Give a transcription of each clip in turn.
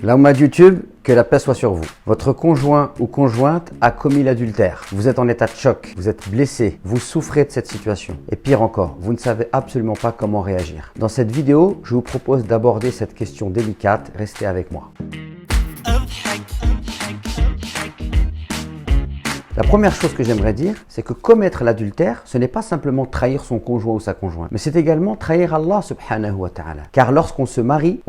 La Oumma de YouTube, que la paix soit sur vous. Votre conjoint ou conjointe a commis l'adultère. Vous êtes en état de choc, vous êtes blessé, vous souffrez de cette situation. Et pire encore, vous ne savez absolument pas comment réagir. Dans cette vidéo, je vous propose d'aborder cette question délicate. Restez avec moi. La première chose que j'aimerais dire, c'est que commettre l'adultère, ce n'est pas simplement trahir son conjoint ou sa conjointe, mais c'est également trahir Allah subhanahu wa ta'ala. Car lorsqu'on se marie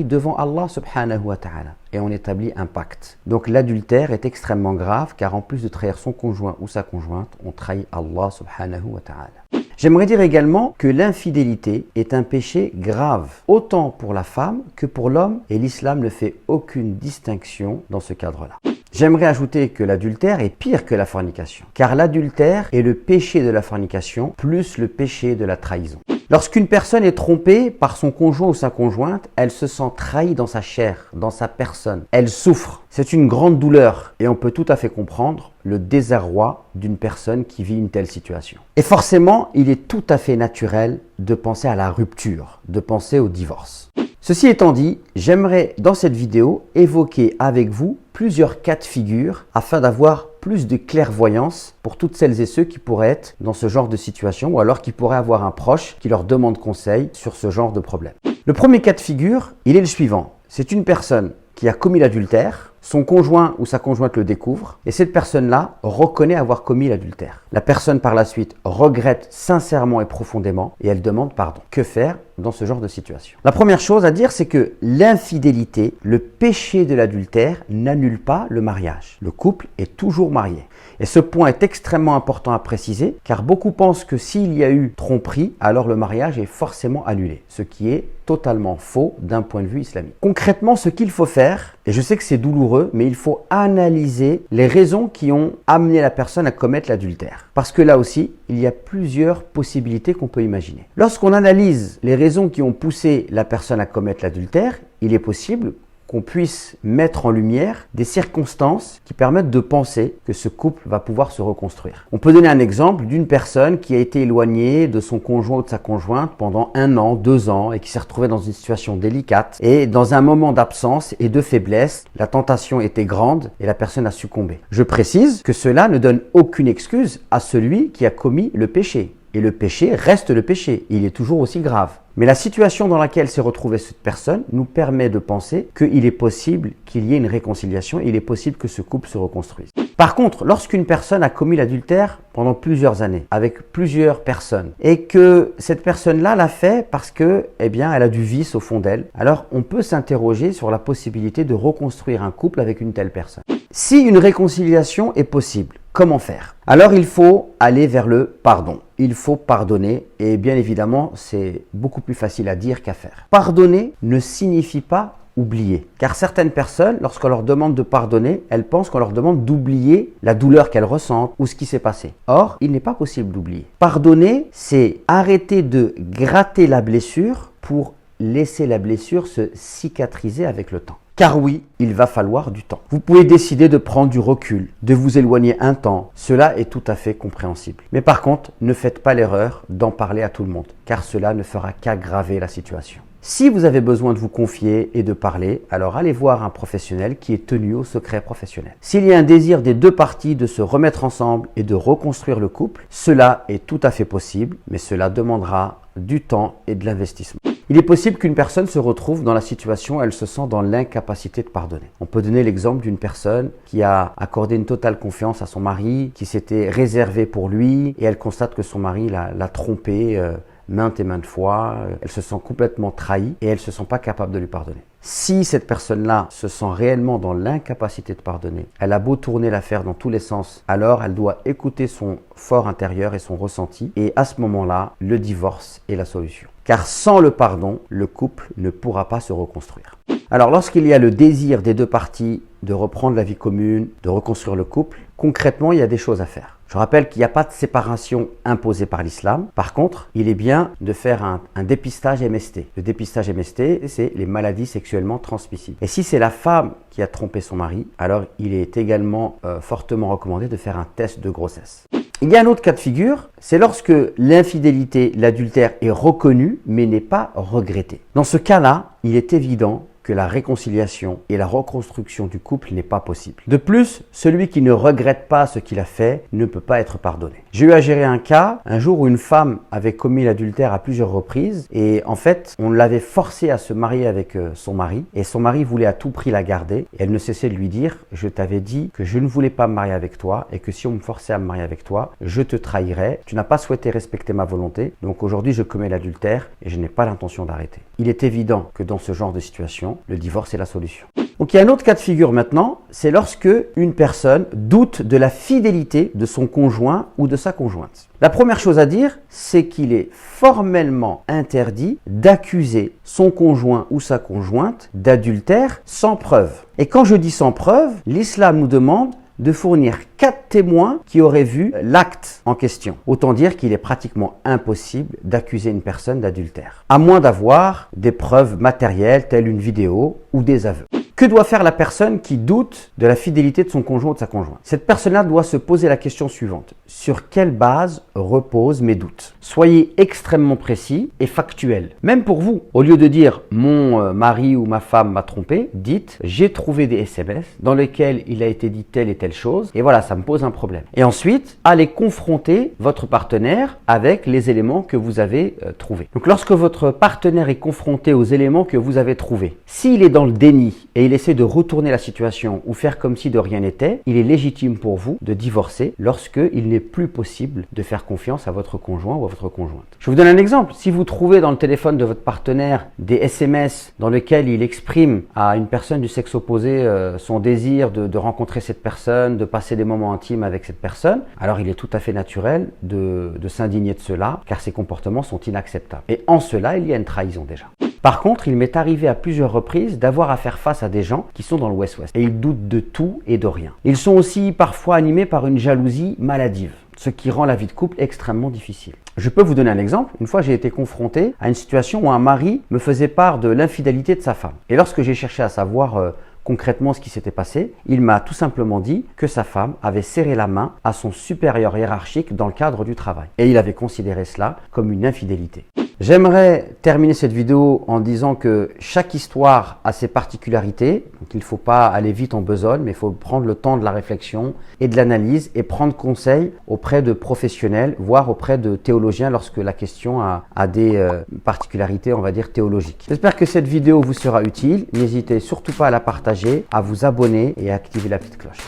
devant Allah subhanahu wa ta'ala et on établit un pacte. Donc l'adultère est extrêmement grave car en plus de trahir son conjoint ou sa conjointe, on trahit Allah subhanahu wa ta'ala. J'aimerais dire également que l'infidélité est un péché grave, autant pour la femme que pour l'homme, et l'islam ne fait aucune distinction dans ce cadre-là. J'aimerais ajouter que l'adultère est pire que la fornication, car l'adultère est le péché de la fornication plus le péché de la trahison. Lorsqu'une personne est trompée par son conjoint ou sa conjointe, elle se sent trahie dans sa chair, dans sa personne. Elle souffre. C'est une grande douleur et on peut tout à fait comprendre le désarroi d'une personne qui vit une telle situation. Et forcément, il est tout à fait naturel de penser à la rupture, de penser au divorce. Ceci étant dit, j'aimerais dans cette vidéo évoquer avec vous plusieurs cas de figure afin d'avoir plus de clairvoyance pour toutes celles et ceux qui pourraient être dans ce genre de situation ou alors qui pourraient avoir un proche qui leur demande conseil sur ce genre de problème. Le premier cas de figure, il est le suivant. C'est une personne qui a commis l'adultère, son conjoint ou sa conjointe le découvre et cette personne-là reconnaît avoir commis l'adultère. La personne par la suite regrette sincèrement et profondément et elle demande pardon. Que faire dans ce genre de situation? La première chose à dire, c'est que l'infidélité, le péché de l'adultère, n'annule pas le mariage. Le couple est toujours marié. Et ce point est extrêmement important à préciser car beaucoup pensent que s'il y a eu tromperie, alors le mariage est forcément annulé, ce qui est totalement faux d'un point de vue islamique. Concrètement, ce qu'il faut faire, et je sais que c'est douloureux, mais il faut analyser les raisons qui ont amené la personne à commettre l'adultère. Parce que là aussi, il y a plusieurs possibilités qu'on peut imaginer. Lorsqu'on analyse les raisons qui ont poussé la personne à commettre l'adultère, il est possible qu'on puisse mettre en lumière des circonstances qui permettent de penser que ce couple va pouvoir se reconstruire. On peut donner un exemple d'une personne qui a été éloignée de son conjoint ou de sa conjointe pendant 1 an, 2 ans et qui s'est retrouvée dans une situation délicate et dans un moment d'absence et de faiblesse, la tentation était grande et la personne a succombé. Je précise que cela ne donne aucune excuse à celui qui a commis le péché. Et le péché reste le péché, il est toujours aussi grave. Mais la situation dans laquelle s'est retrouvée cette personne nous permet de penser qu'il est possible qu'il y ait une réconciliation, il est possible que ce couple se reconstruise. Par contre, lorsqu'une personne a commis l'adultère pendant plusieurs années, avec plusieurs personnes, et que cette personne-là l'a fait parce que, elle a du vice au fond d'elle, alors on peut s'interroger sur la possibilité de reconstruire un couple avec une telle personne. Si une réconciliation est possible, comment faire? Alors il faut aller vers le pardon. Il faut pardonner et bien évidemment c'est beaucoup plus facile à dire qu'à faire. Pardonner ne signifie pas oublier. Car certaines personnes, lorsqu'on leur demande de pardonner, elles pensent qu'on leur demande d'oublier la douleur qu'elles ressentent ou ce qui s'est passé. Or, il n'est pas possible d'oublier. Pardonner, c'est arrêter de gratter la blessure pour laisser la blessure se cicatriser avec le temps. Car oui, il va falloir du temps. Vous pouvez décider de prendre du recul, de vous éloigner un temps. Cela est tout à fait compréhensible. Mais par contre, ne faites pas l'erreur d'en parler à tout le monde, car cela ne fera qu'aggraver la situation. Si vous avez besoin de vous confier et de parler, alors allez voir un professionnel qui est tenu au secret professionnel. S'il y a un désir des deux parties de se remettre ensemble et de reconstruire le couple, cela est tout à fait possible, mais cela demandera du temps et de l'investissement. Il est possible qu'une personne se retrouve dans la situation où elle se sent dans l'incapacité de pardonner. On peut donner l'exemple d'une personne qui a accordé une totale confiance à son mari, qui s'était réservée pour lui et elle constate que son mari l'a trompée maintes et maintes fois. Elle se sent complètement trahie et elle ne se sent pas capable de lui pardonner. Si cette personne-là se sent réellement dans l'incapacité de pardonner, elle a beau tourner l'affaire dans tous les sens, alors elle doit écouter son fort intérieur et son ressenti et à ce moment-là, le divorce est la solution. Car sans le pardon, le couple ne pourra pas se reconstruire. Alors lorsqu'il y a le désir des deux parties de reprendre la vie commune, de reconstruire le couple, concrètement, il y a des choses à faire. Je rappelle qu'il n'y a pas de séparation imposée par l'islam. Par contre, il est bien de faire un dépistage MST. Le dépistage MST, c'est les maladies sexuellement transmissibles. Et si c'est la femme qui a trompé son mari, alors il est également fortement recommandé de faire un test de grossesse. Il y a un autre cas de figure, c'est lorsque l'infidélité, l'adultère est reconnu mais n'est pas regretté. Dans ce cas-là, il est évident que la réconciliation et la reconstruction du couple n'est pas possible. De plus, celui qui ne regrette pas ce qu'il a fait ne peut pas être pardonné. J'ai eu à gérer un cas, un jour où une femme avait commis l'adultère à plusieurs reprises et en fait, on l'avait forcée à se marier avec son mari et son mari voulait à tout prix la garder et elle ne cessait de lui dire « Je t'avais dit que je ne voulais pas me marier avec toi et que si on me forçait à me marier avec toi, je te trahirais. Tu n'as pas souhaité respecter ma volonté, donc aujourd'hui je commets l'adultère et je n'ai pas l'intention d'arrêter. » Il est évident que dans ce genre de situation, le divorce est la solution. Donc il y a un autre cas de figure maintenant, c'est lorsque une personne doute de la fidélité de son conjoint ou de sa conjointe. La première chose à dire, c'est qu'il est formellement interdit d'accuser son conjoint ou sa conjointe d'adultère sans preuve. Et quand je dis sans preuve, l'islam nous demande de fournir 4 témoins qui auraient vu l'acte en question. Autant dire qu'il est pratiquement impossible d'accuser une personne d'adultère, à moins d'avoir des preuves matérielles telles une vidéo ou des aveux. Que doit faire la personne qui doute de la fidélité de son conjoint ou de sa conjointe? Cette personne-là doit se poser la question suivante. Sur quelle base reposent mes doutes? Soyez extrêmement précis et factuel. Même pour vous, au lieu de dire « mon mari ou ma femme m'a trompé », dites « j'ai trouvé des SMS dans lesquels il a été dit telle et telle chose et voilà, ça me pose un problème ». Et ensuite, allez confronter votre partenaire avec les éléments que vous avez trouvés. Donc lorsque votre partenaire est confronté aux éléments que vous avez trouvés, s'il est dans le déni et il essaie de retourner la situation ou faire comme si de rien n'était, il est légitime pour vous de divorcer lorsqu'il n'est plus possible de faire confiance à votre conjoint ou à votre conjointe. Je vous donne un exemple. Si vous trouvez dans le téléphone de votre partenaire des SMS dans lesquels il exprime à une personne du sexe opposé son désir de rencontrer cette personne, de passer des moments intimes avec cette personne, alors il est tout à fait naturel de s'indigner de cela car ces comportements sont inacceptables. Et en cela, il y a une trahison déjà. Par contre, il m'est arrivé à plusieurs reprises d'avoir à faire face à des gens qui sont dans le West-West et ils doutent de tout et de rien. Ils sont aussi parfois animés par une jalousie maladive, ce qui rend la vie de couple extrêmement difficile. Je peux vous donner un exemple. Une fois, j'ai été confronté à une situation où un mari me faisait part de l'infidélité de sa femme. Et lorsque j'ai cherché à savoir concrètement ce qui s'était passé, il m'a tout simplement dit que sa femme avait serré la main à son supérieur hiérarchique dans le cadre du travail. Et il avait considéré cela comme une infidélité. J'aimerais terminer cette vidéo en disant que chaque histoire a ses particularités. Donc il ne faut pas aller vite en besogne, mais il faut prendre le temps de la réflexion et de l'analyse et prendre conseil auprès de professionnels, voire auprès de théologiens lorsque la question a des particularités, on va dire, théologiques. J'espère que cette vidéo vous sera utile. N'hésitez surtout pas à la partager, à vous abonner et à activer la petite cloche.